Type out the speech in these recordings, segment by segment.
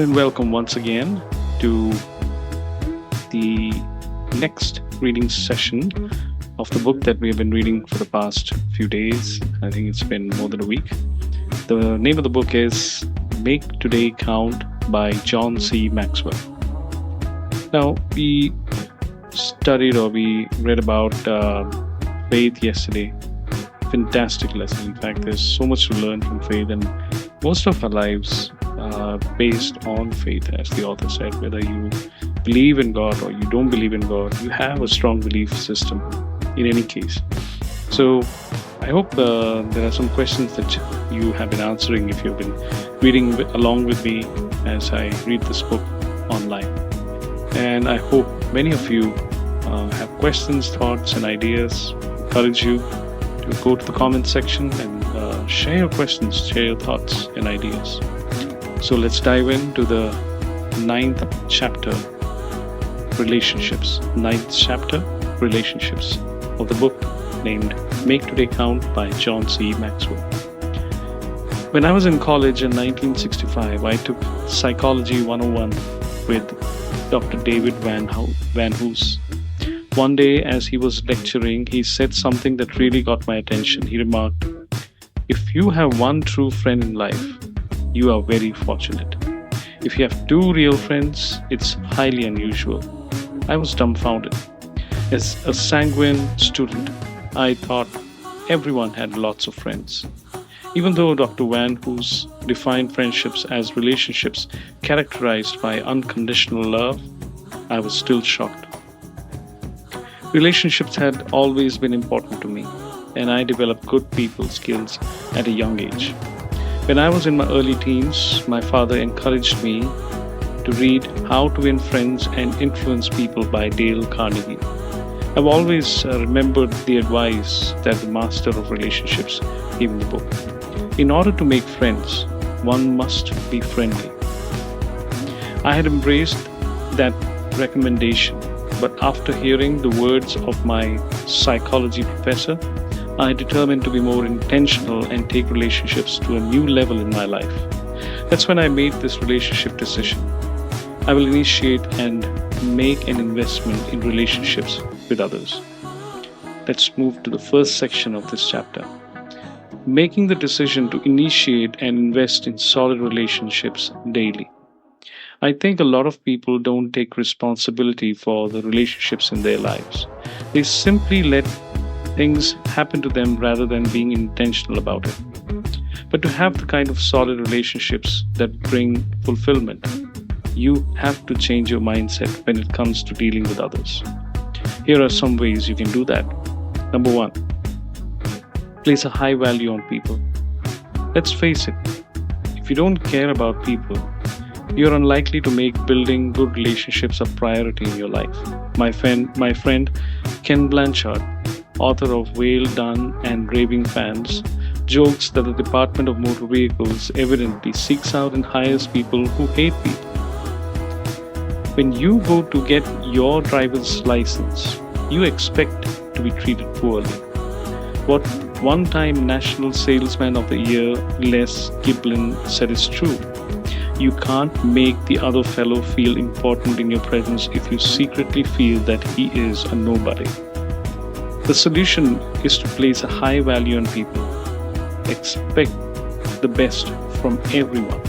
and welcome once again to the next reading session of the book that we have been reading for the past few days. I think it's been more than a week. The name of the book is Make Today Count by John C. Maxwell. Now, we we read about faith yesterday. Fantastic lesson. In fact, there's so much to learn from faith, and most of our lives are based on faith, as the author said. Whether you believe in God or you don't believe in God, you have a strong belief system in any case. So I hope there are some questions that you have been answering if you've been reading along with me as I read this book online. And I hope many of you have questions, thoughts, and ideas. Encourage you to go to the comment section and share your questions, share your thoughts and ideas. So let's dive into the ninth chapter, Relationships. Ninth chapter, Relationships, of the book named Make Today Count by John C. Maxwell. When I was in college in 1965, I took Psychology 101 with Dr. David Van Hoos. One day, as he was lecturing, he said something that really got my attention. He remarked, "If you have one true friend in life, you are very fortunate. If you have two real friends, it's highly unusual." I was dumbfounded. As a sanguine student, I thought everyone had lots of friends. Even though Dr. Van Hoos defined friendships as relationships characterized by unconditional love, I was still shocked. Relationships had always been important to me, and I developed good people skills at a young age. When I was in my early teens, my father encouraged me to read How to Win Friends and Influence People by Dale Carnegie. I've always remembered the advice that the master of relationships gave in the book. In order to make friends, one must be friendly. I had embraced that recommendation, but after hearing the words of my psychology professor, I determined to be more intentional and take relationships to a new level in my life. That's when I made this relationship decision. I will initiate and make an investment in relationships with others. Let's move to the first section of this chapter. Making the decision to initiate and invest in solid relationships daily. I think a lot of people don't take responsibility for the relationships in their lives. They simply let things happen to them rather than being intentional about it. But to have the kind of solid relationships that bring fulfillment, you have to change your mindset when it comes to dealing with others. Here are some ways you can do that. Number one, place a high value on people. Let's face it, if you don't care about people, you're unlikely to make building good relationships a priority in your life. My friend Ken Blanchard, author of Well Done and Raving Fans, jokes that the Department of Motor Vehicles evidently seeks out and hires people who hate people. When you go to get your driver's license, you expect to be treated poorly. What one-time National Salesman of the Year Les Giblin said is true. You can't make the other fellow feel important in your presence if you secretly feel that he is a nobody. The solution is to place a high value on people. Expect the best from everyone.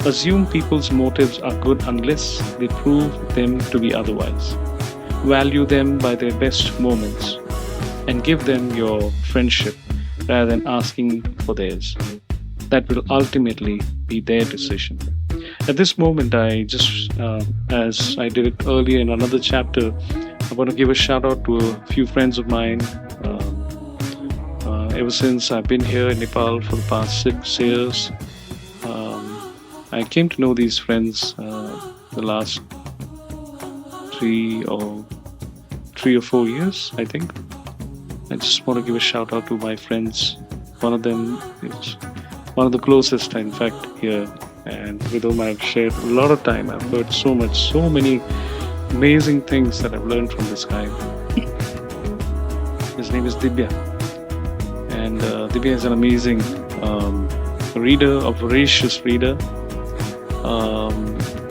Assume people's motives are good unless they prove them to be otherwise. Value them by their best moments and give them your friendship rather than asking for theirs. That will ultimately be their decision. At this moment, I just, as I did it earlier in another chapter, I want to give a shout out to a few friends of mine. Ever since I've been here in Nepal for the past 6 years, I came to know these friends the last 3 or 4 years, I think. I just want to give a shout out to my friends. One of them is one of the closest, in fact, here, and with whom I've shared a lot of time. I've heard so many amazing things that I've learned from this guy. His name is Divya, and Divya is an amazing reader, a voracious reader.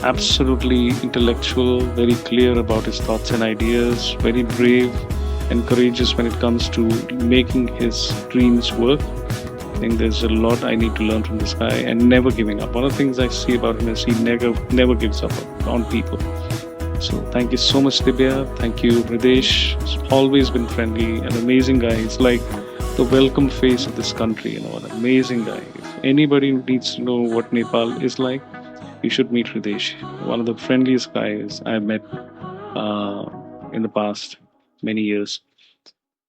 absolutely intellectual, very clear about his thoughts and ideas, very brave and courageous when it comes to making his dreams work. I think there's a lot I need to learn from this guy, and never giving up. One of the things I see about him is he never gives up on people. So thank you so much, Dibya. Thank you, Hridesh. He's always been friendly, an amazing guy. He's like the welcome face of this country, an amazing guy. If anybody needs to know what Nepal is like, you should meet Hridesh. One of the friendliest guys I've met in the past many years.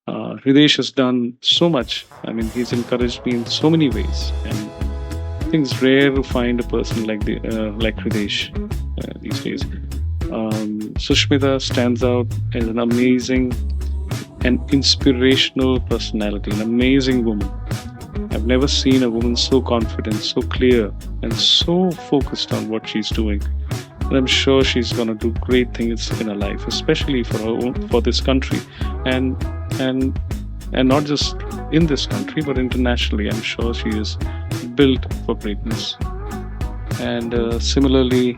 Hridesh has done so much. I mean, he's encouraged me in so many ways, and I think it's rare to find a person like Hridesh these days. Sushmita stands out as an amazing and inspirational personality, an amazing woman. I've never seen a woman so confident, so clear, and so focused on what she's doing. And I'm sure she's going to do great things in her life, especially for this country, and and not just in this country, but internationally. I'm sure she is built for greatness. And similarly,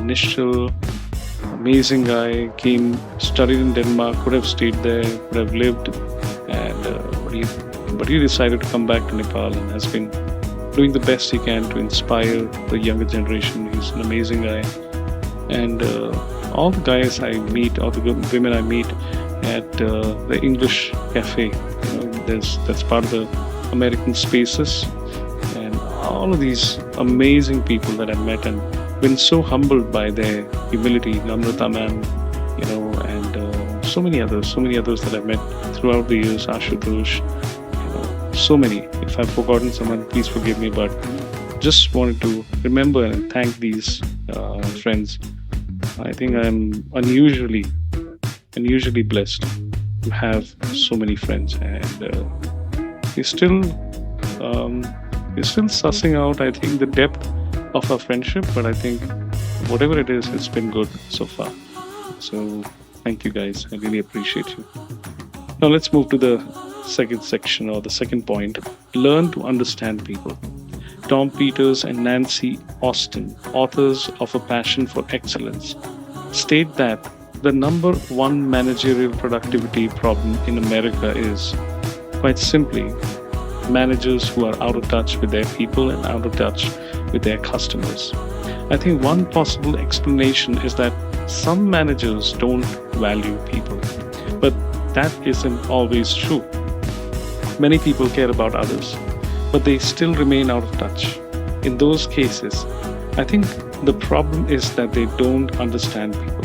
Nishchal, amazing guy, studied in Denmark, could have stayed there, could have lived, and but he decided to come back to Nepal and has been doing the best he can to inspire the younger generation. He's an amazing guy. And all the guys I meet, all the women I meet at the English Cafe, that's part of the American Spaces, and all of these amazing people that I've met and been so humbled by their humility, Namrata ma'am, and so many others that I've met throughout the years, Ashutosh, so many. If I've forgotten someone, please forgive me, but just wanted to remember and thank these friends. I think I'm unusually blessed to have so many friends, and we're still sussing out, I think, the depth of our friendship, but I think whatever it is, it's been good so far. So thank you guys, I really appreciate you. Now let's move to the second section, or the second point: learn to understand people. Tom Peters and Nancy Austin, authors of A Passion for Excellence, state that the number one managerial productivity problem in America is, quite simply, managers who are out of touch with their people and out of touch with their customers. I think one possible explanation is that some managers don't value people, but that isn't always true. Many people care about others, but they still remain out of touch. In those cases, I think the problem is that they don't understand people.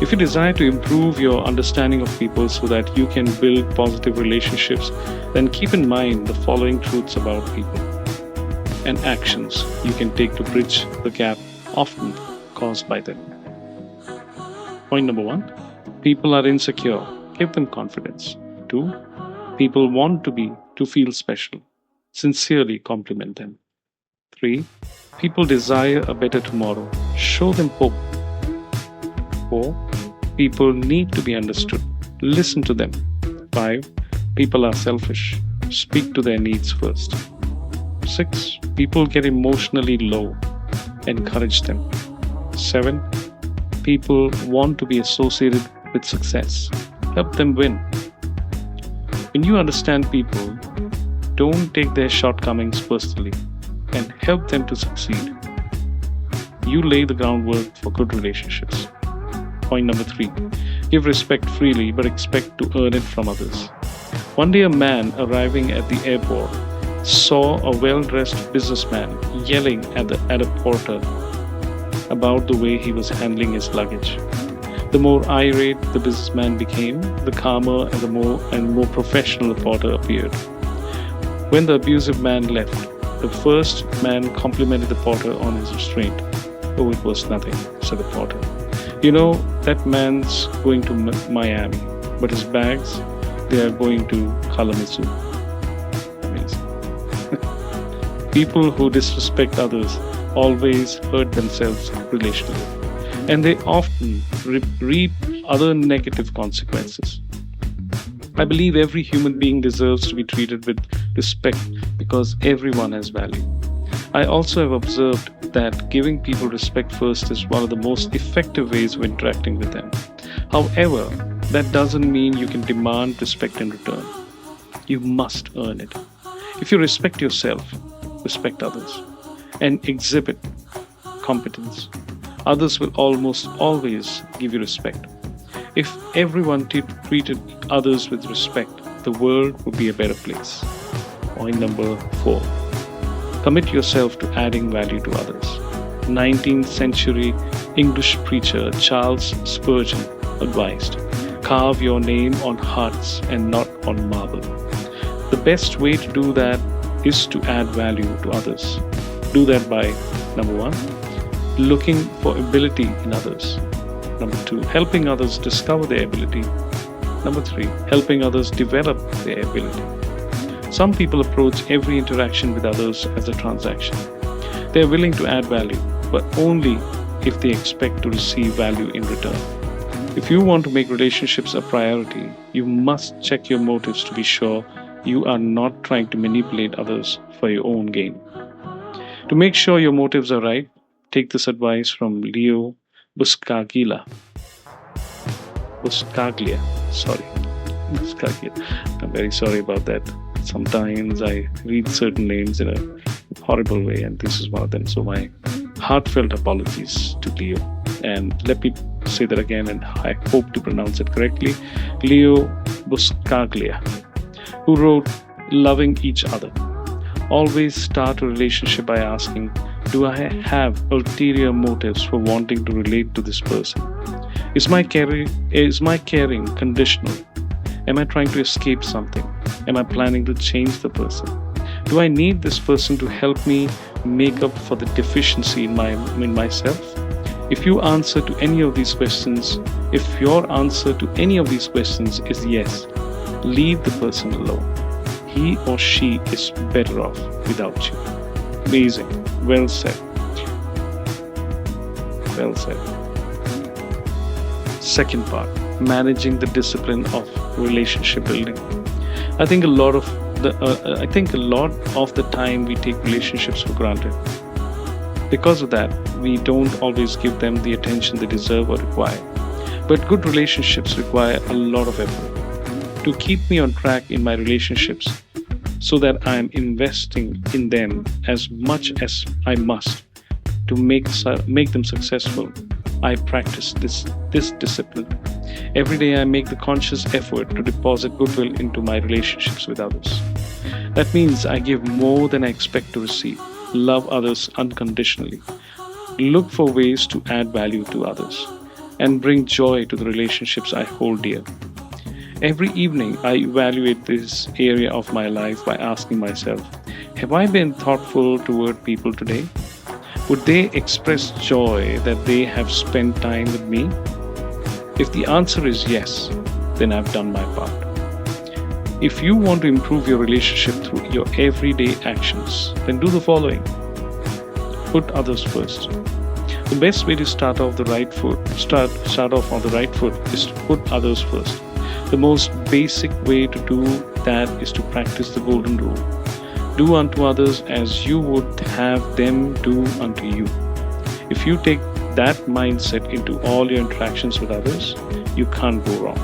If you desire to improve your understanding of people so that you can build positive relationships, then keep in mind the following truths about people and actions you can take to bridge the gap often caused by them. Point number 1, people are insecure. Give them confidence. 2, people want to feel special. Sincerely compliment them. 3, people desire a better tomorrow. Show them hope. 4, people need to be understood. Listen to them. 5, people are selfish. Speak to their needs first. 6, people get emotionally low. Encourage them. 7, people want to be associated with success. Help them win. When you understand people, don't take their shortcomings personally and help them to succeed. You lay the groundwork for good relationships. Point number 3, give respect freely but expect to earn it from others. One day a man arriving at the airport saw a well-dressed businessman yelling at a porter about the way he was handling his luggage. The more irate the businessman became, the calmer and more professional the porter appeared. When the abusive man left, the first man complimented the porter on his restraint. "Oh, it was nothing," said the porter. That man's going to Miami, but his bags, they are going to Kalamazoo." Amazing. People who disrespect others always hurt themselves relationally, and they often reap other negative consequences. I believe every human being deserves to be treated with respect because everyone has value. I also have observed that giving people respect first is one of the most effective ways of interacting with them. However, that doesn't mean you can demand respect in return. You must earn it. If you respect yourself, respect others, and exhibit competence, others will almost always give you respect. If everyone treated others with respect, the world would be a better place. Point number 4. Commit yourself to adding value to others. 19th century English preacher Charles Spurgeon advised, carve your name on hearts and not on marble. The best way to do that is to add value to others. Do that by number 1, looking for ability in others. Number 2, helping others discover their ability. Number 3, helping others develop their ability. Some people approach every interaction with others as a transaction. They are willing to add value, but only if they expect to receive value in return. If you want to make relationships a priority, you must check your motives to be sure you are not trying to manipulate others for your own gain. To make sure your motives are right, take this advice from Leo Buscaglia. Buscaglia. I'm very sorry about that. Sometimes I read certain names in a horrible way, and this is one of them. So my heartfelt apologies to Leo. And let me say that again, and I hope to pronounce it correctly. Leo Buscaglia, who wrote, loving each other. Always start a relationship by asking, do I have ulterior motives for wanting to relate to this person? Is my caring conditional? Am I trying to escape something? Am I planning to change the person? Do I need this person to help me make up for the deficiency in myself? If your answer to any of these questions is yes, leave the person alone. He or she is better off without you. Amazing. Well said. Well said. Second part, managing the discipline of relationship building. I think a lot of the time we take relationships for granted. Because of that, we don't always give them the attention they deserve or require. But good relationships require a lot of effort. To keep me on track in my relationships, so that I am investing in them as much as I must to make them successful, I practice this discipline. Every day I make the conscious effort to deposit goodwill into my relationships with others. That means I give more than I expect to receive, love others unconditionally, look for ways to add value to others, and bring joy to the relationships I hold dear. Every evening, I evaluate this area of my life by asking myself, have I been thoughtful toward people today? Would they express joy that they have spent time with me? If the answer is yes, then I've done my part. If you want to improve your relationship through your everyday actions, then do the following. Put others first. The best way to start off on the right foot is to put others first. The most basic way to do that is to practice the golden rule. Do unto others as you would have them do unto you. If you take that mindset into all your interactions with others, you can't go wrong.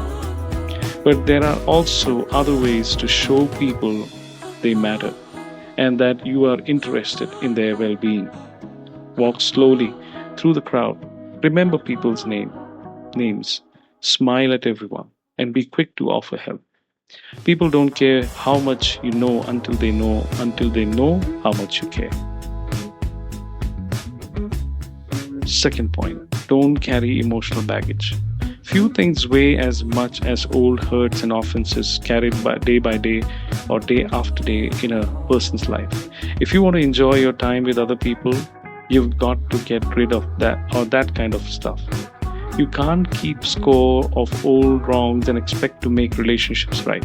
But there are also other ways to show people they matter and that you are interested in their well-being. Walk slowly through the crowd. Remember people's names. Smile at everyone and be quick to offer help. People don't care how much you know until they know how much you care. Second point, don't carry emotional baggage. Few things weigh as much as old hurts and offenses carried by day or day after day in a person's life. If you want to enjoy your time with other people, you've got to get rid of that kind of stuff. You can't keep score of old wrongs and expect to make relationships right.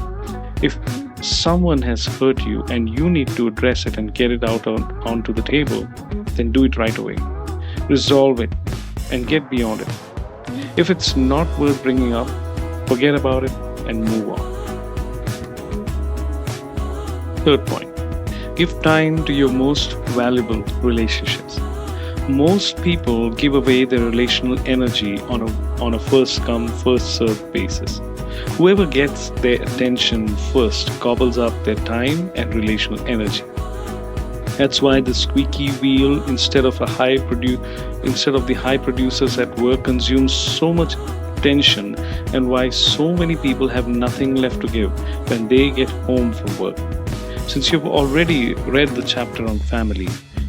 If someone has hurt you and you need to address it and get it out onto the table, then do it right away. Resolve it and get beyond it. If it's not worth bringing up, forget about it and move on. Third point, give time to your most valuable relationships. Most people give away their relational energy on a first come, first served basis. Whoever gets their attention first gobbles up their time and relational energy. That's why the squeaky wheel instead of the high producers at work consumes so much attention, and why so many people have nothing left to give when they get home from work. Since you've already read the chapter on family,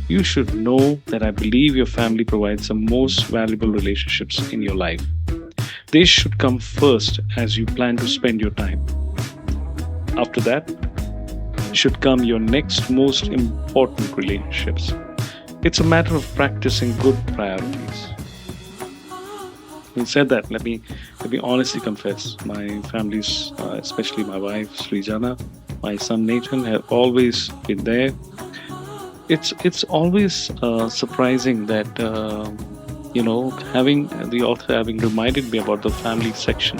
you should know that I believe your family provides the most valuable relationships in your life. They should come first as you plan to spend your time. After that should come your next most important relationships. It's a matter of practicing good priorities. Having said that, let me honestly confess, my family's, especially my wife Srijana, my son Nathan, have always been there. It's always surprising that having the author having reminded me about the family section.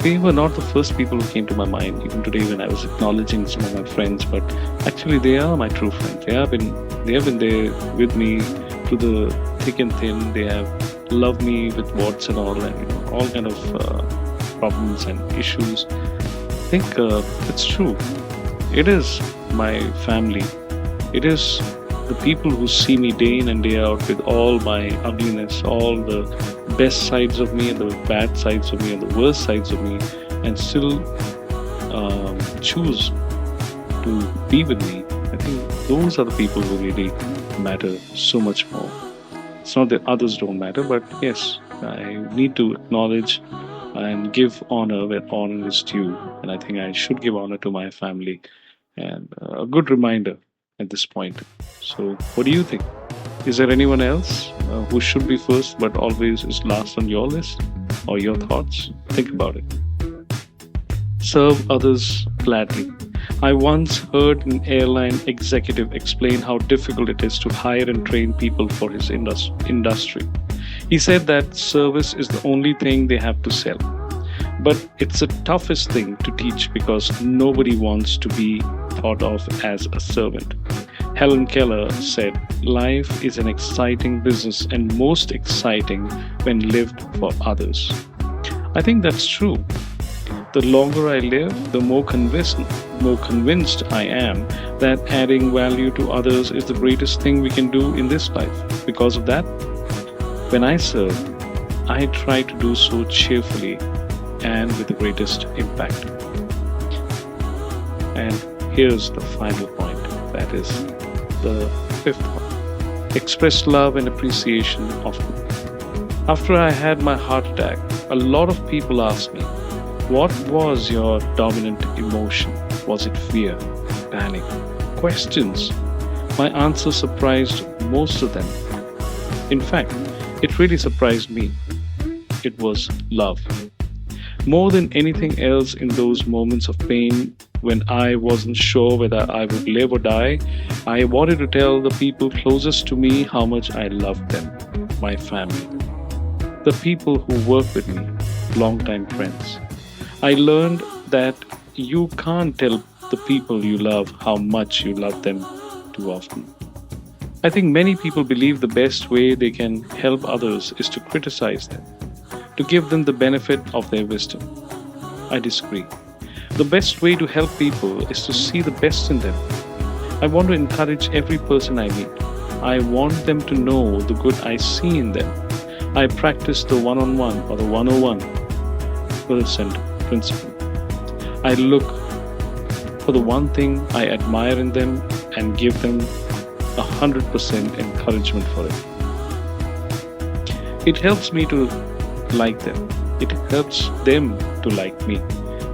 They were not the first people who came to my mind, even today when I was acknowledging some of my friends, but actually they are my true friends. They have been there with me through the thick and thin. They have loved me with warts and all, and all kind of problems and issues. I think it's true. It is my family. It is the people who see me day in and day out with all my ugliness, all the best sides of me and the bad sides of me and the worst sides of me, and still choose to be with me. I think those are the people who really matter so much more. It's not that others don't matter, but yes, I need to acknowledge and give honor where honor is due. And I think I should give honor to my family. And a good reminder at this point. So, what do you think? Is there anyone else who should be first but always is last on your list or your thoughts? Think about it. Serve others gladly. I once heard an airline executive explain how difficult it is to hire and train people for his industry. He said that service is the only thing they have to sell. But it's the toughest thing to teach because nobody wants to be thought of as a servant. Helen Keller said, "Life is an exciting business and most exciting when lived for others." I think that's true. The longer I live, the more convinced I am that adding value to others is the greatest thing we can do in this life. Because of that, when I serve, I try to do so cheerfully and with the greatest impact. And here's the final point, that is the fifth one. Express love and appreciation often. After I had my heart attack, a lot of people asked me, "What was your dominant emotion? Was it fear, panic, questions?" My answer surprised most of them. In fact, it really surprised me. It was love. More than anything else in those moments of pain when I wasn't sure whether I would live or die, I wanted to tell the people closest to me how much I loved them, my family, the people who work with me, longtime friends. I learned that you can't tell the people you love how much you love them too often. I think many people believe the best way they can help others is to criticize them, to give them the benefit of their wisdom. I disagree. The best way to help people is to see the best in them. I want to encourage every person I meet. I want them to know the good I see in them. I practice the one-on-one or the 101% principle. I look for the one thing I admire in them and give them 100% encouragement for it. It helps me to like them. It helps them to like me.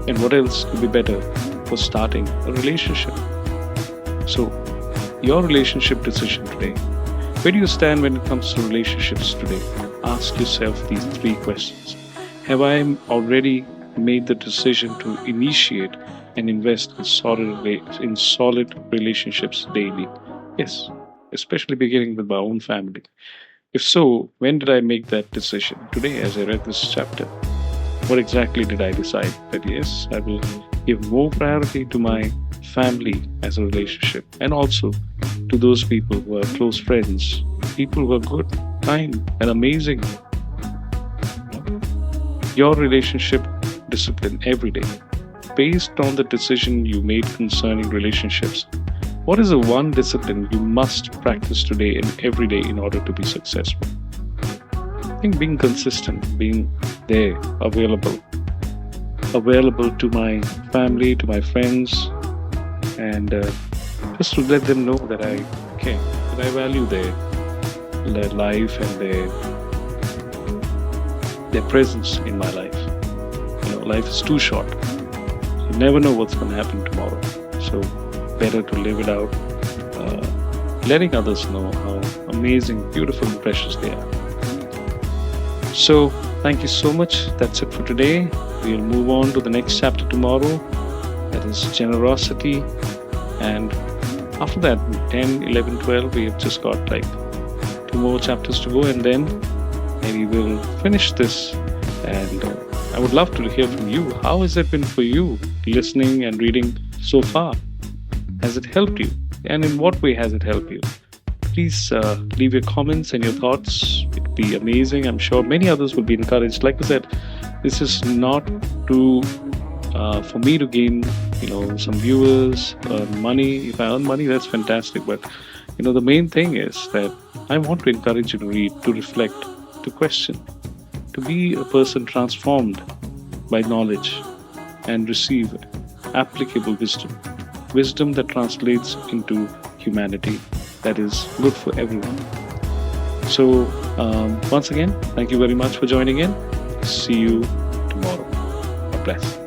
And what else could be better for starting a relationship? So, your relationship decision today. Where do you stand when it comes to relationships today? Ask yourself these 3 questions. Have I already made the decision to initiate and invest in solid relationships daily? Yes, especially beginning with my own family. If so, when did I make that decision? Today, as I read this chapter. What exactly did I decide? That yes, I will give more priority to my family as a relationship, and also to those people who are close friends people who are good, kind, and amazing. Your relationship discipline every day, based on the decision you made concerning relationships. What is the one discipline you must practice today and every day in order to be successful? I think being consistent, being there, available to my family, to my friends, and just to let them know that I care, that I value their life and their presence in my life. Life is too short. You never know what's going to happen tomorrow. So better to live it out, letting others know how amazing, beautiful, and precious they are. So thank you so much. That's it for today. We'll move on to the next chapter tomorrow. That is generosity. And after that, 10, 11, 12, we have just got like 2 more chapters to go, and then maybe we'll finish this. And I would love to hear from you. How has it been for you listening and reading so far? Has it helped you? And in what way has it helped you? Please leave your comments and your thoughts. It would be amazing. I'm sure many others will be encouraged. Like I said, this is not to for me to gain, some viewers, earn money. If I earn money, that's fantastic. But the main thing is that I want to encourage you to read, to reflect, to question, to be a person transformed by knowledge and receive applicable wisdom that translates into humanity, that is good for everyone. So once again, thank you very much for joining in. See you tomorrow. God bless.